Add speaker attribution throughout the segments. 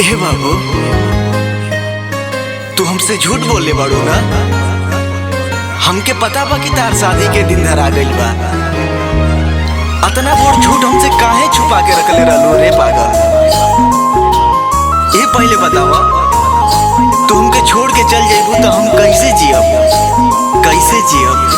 Speaker 1: हे बाबू, तू हमसे झूठ बोले बाड़ू ना। हमके पता बा कि तार शादी के दिन धरा गइल बा। अतना बड़ झूठ हमसे काहे छुपा के रखले रहलू रे पागल। ये पहले बतावा, तू हमके छोड़ के चल जाइबू तो हम कैसे जियब, कैसे जियब।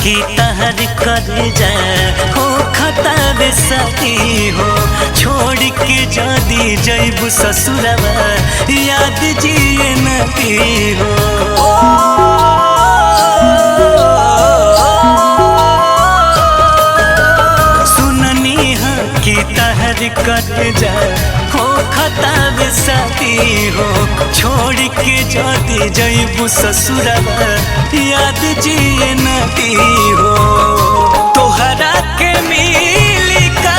Speaker 2: की तहर कर जाए हो खतर सती हो, छोड़ के जदी जैबू ससुरवा याद जिए नती हो। सुननी हाँ की तहर कर जाए हो खतर सती हो, छोड़ के जदी जैबू ससुरवा याद जिए नती हो। तोहरा के मिली का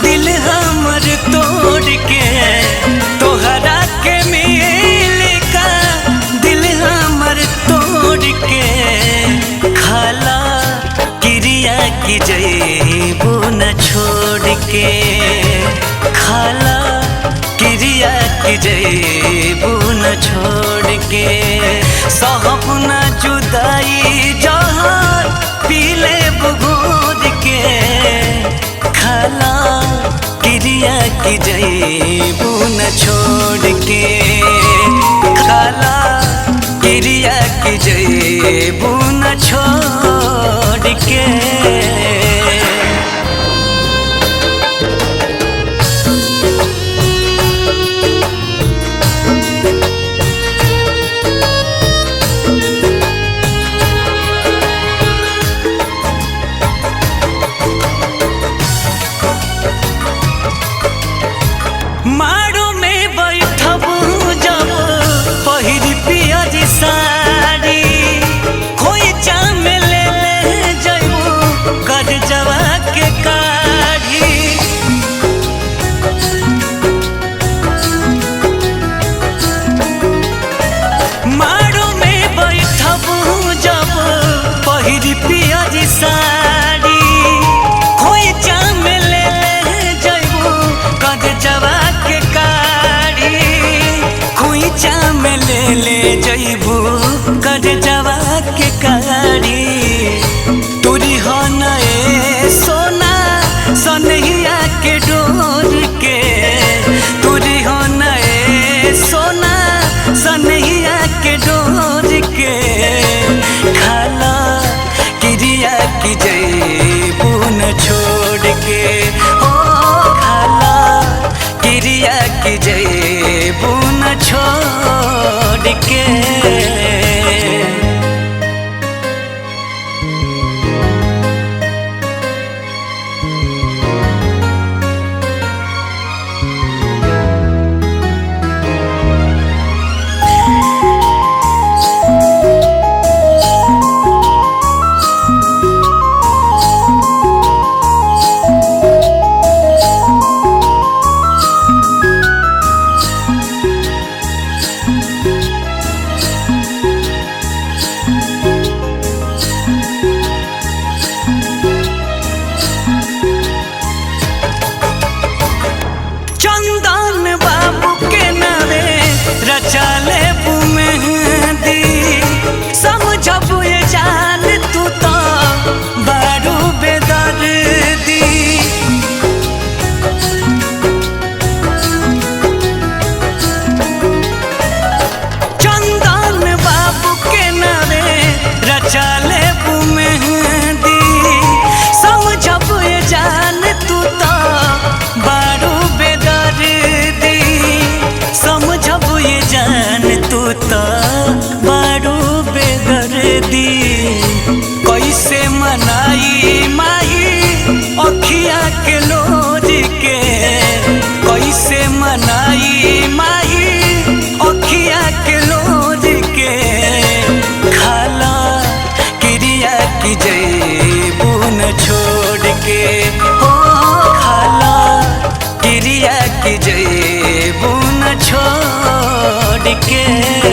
Speaker 2: दिल हमर तोड़ के, तोहरा के मिली का दिल हमर तोड़ के, खाला क्रिया की जैबू न छोड़ के, खाला क्रिया की जैबू न छोड़ के, सहब न जुदाई जहाँ पीले बुघूर के, खाला क्रिया की जैबू न छोड़ के, खाला क्रिया की जैबू न छोड़ के। मारू में बैठबू जब पहिर पियर साड़ी, खोई चाम ले जैबू कर जवा के काढ़ी। मारू में बैठबू जब पहिर पियर साड़ी, खोई चाम ले जैबू कर जवा चाम ले जैबू कर जवा के कारी। तुरी हो नए सोना सनहिया के डोर के, तुरी हो नए सोना सनहिया के डोर के, खाला क्रिया की जैबू न छोड़ के, ओ खाला क्रिया की जैबू न छोड़ के। के